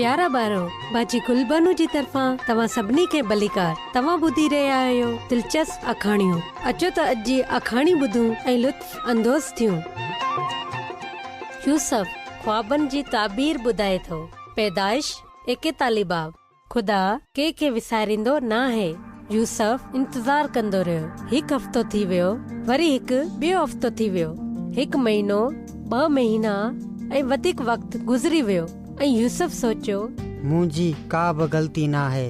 प्यारा ॿारो, बाजी गुलबानू जी तरफ़ां तव्हां सभिनी खे भलीकार। तव्हां ॿुधी रहिया आहियो दिलचस्प अखाणियूं। अचो त अॼु जी अखाणी ॿुधूं ऐं लुत्फ़ अंदोज़ थियूं। यूसुफ ख्वाबनि जी ताबीर ॿुधाए थो। पैदाइश 41 बाब। खुदा के विसारींदो न आहे। यूसुफ इंतज़ार कंदो रहियो। हिकु हफ़्तो थी वियो, वरी हिकु ॿियो हफ़्तो थी वियो, 1 महीनो, 2 महीना ऐं वधीक वक़्तु गुज़री वियो। ऐं यूसुफ सोचियो, मुंहिंजी का बि ग़लती न आहे,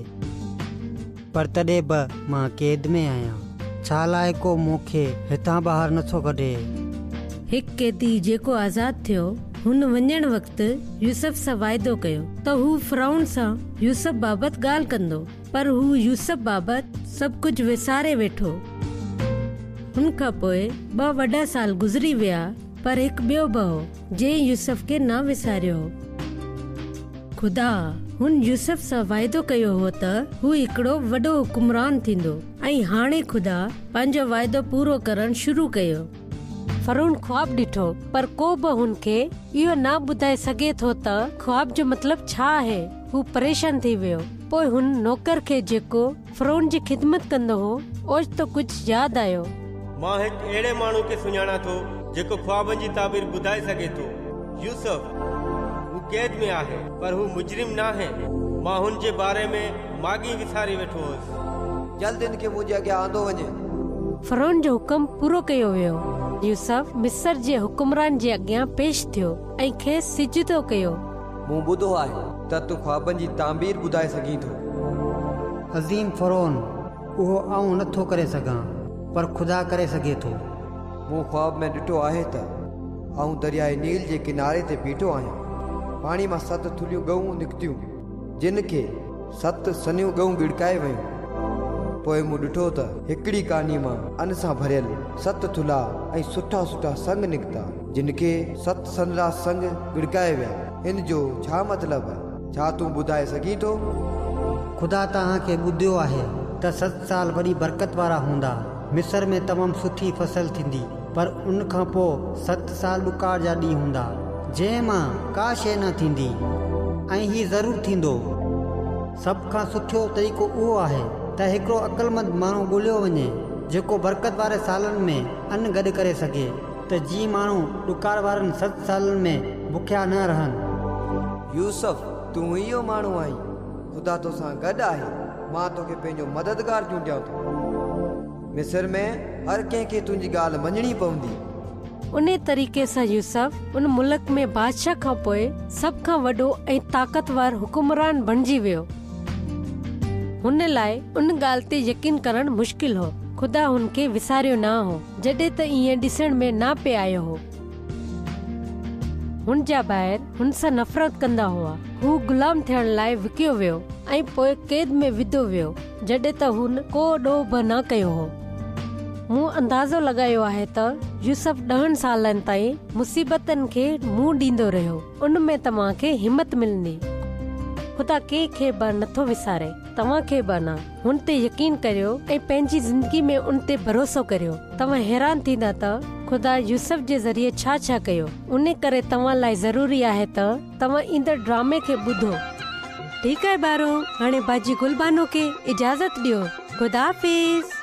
पर तॾहिं बि मां कैद में आहियां। छा लाइ को मूंखे हितां ॿाहिरि नथो कढे? हिकु कैदी जेको आज़ाद थियो, हुन वञण वक़्तु यूसुफ सां वाइदो कयो त हू फ़िरौन सां यूसुफ बाबति ॻाल्हि कंदो, पर हू यूसुफ बाबति सभु कुझु विसारे वेठो। हुन खां पोइ 2 वॾा साल गुज़री विया, पर हिकु ॿियो बि हो जंहिं यूसुफ खे न विसारियो हो। खुदा हुन यूसुफ सां वाइदो कयो हो त हू हिकिड़ो वॾो हुकुमरान थींदो, ऐं हाणे खुदा पंहिंजो वाइदो पूरो करण शुरू कयो। फ़िरौन ख्वाब ॾिठो, पर को बि हुनखे इहो न ॿुधाए सघे थो त ख्वाब जो मतिलबु छा आहे। हू परेशान थी वियो। पोइ हुन नौकर खे जेको फ़िरौन जी ख़िदमत कंदो हो, ओचितो कुझु यादि आयो। मां हिकु अहिड़े माण्हू खे सुञाणा थो जेको ख्वाबनि जी ताबीर ॿुधाए सघे थो। यूसुफ हू कैद में आहे, पर हू मुजरिम न आहे। मां हुन जे बारे में माॻी विसारे वेठो हुअसि। जल्द इनखे मुंहिंजे अॻियां आंदो वञे। फ़िरौन जो हुकुम पूरो कयो वियो। यूसुफ मिस्र जे हुकुमरान जे अॻियां पेश थियो ऐं खेसि सिजदो कयो। मूं ॿुधो आहे त तूं ख्वाबनि जी ताबीर ॿुधाए सघीं थो। अज़ीम फ़िरौन, उहो आऊं नथो करे सघां, पर खुदा करे सघे थो। मूं ख्वाब में ॾिठो आहे त आऊं दरियाए नील जे किनारे ते बीठो आहियां। पाणी मां 7 थुलियूं ॻऊं निकितियूं, जिन खे 7 सनियूं ॻऊं गिड़काए वयूं। पोइ मूं ॾिठो त हिकिड़ी कानी मां अन सां भरियल 7 थुला ऐं सुठा सुठा संग निकिता, जिन खे 7 सनरा संग गिड़काए विया। हिन जो छा मतिलबु आहे? छा तूं ॿुधाए सघीं थो? खुदा तव्हांखे ॿुधियो आहे त 7 साल वॾी बरकत वारा हूंदा। मिस्र में तमामु सुठी फसल थींदी, पर उन खां पोइ 7 साल ॾुकार जा ॾींहं हूंदा, जंहिं मां का शइ न थींदी। ऐं हीउ ज़रूरु थींदो। सभ खां सुठो तरीक़ो उहो आहे त हिकिड़ो अक़लमंद माण्हू ॻोल्हियो वञे जेको बरकत वारे सालनि में अन्न गॾु करे सघे, त जीअं माण्हू ॾुकार वारनि 7 सालनि में बुखिया न रहनि। यूसुफ, तूं इहो माण्हू आहीं। ख़ुदा तोसां गॾु आहे। मां तोखे पंहिंजो मददगार चूंडियां थो। मिस्र में हर कंहिंखे तुंहिंजी ॻाल्हि मञणी पवंदी। उन तरीक़े सां यूसुफ उन मुल्क में बादशाह खां पोइ सभ खां वॾो ऐं ताक़तवर हुकुमरान बणिजी वियो। हुन लाइ उन ॻाल्हि ते यकीन करणु मुश्किल हो। खुदा हुनखे विसारियो न हो, जॾहिं त ईअं ॾिसण में न पे आयो हो। हुन जा ॿाहिरि हुन सां नफ़रत कंदा हुआ। हू गुलाम थियण लाइ विकियो वियो ऐं पोइ कैद में विधो वियो, जॾहिं त हुन को ॾोह बि न कयो हो। मूं अंदाज़ो लॻायो आहे त यूसुफ 10 सालनि ताईं मुसीबतनि खे मुंहुं ॾींदो रहियो। उन में तव्हांखे हिमत मिलंदी। खुदा कंहिंखे बि नथो विसारे, तव्हांखे बि न। हुन ते यकीन करियो ऐं पंहिंजी ज़िंदगी में उन ते भरोसो करियो। तव्हां हैरान थींदा त खुदा यूसुफ जे ज़रिए छा छा कयो। उन करे तव्हां लाइ ज़रूरी आहे त तव्हां ईंदड़ ड्रामे खे ॿुधो। ठीकु आहे ॿारो, हाणे बाजी गुलबानो खे इजाज़त ॾियो। खुदा हाफ़िज़।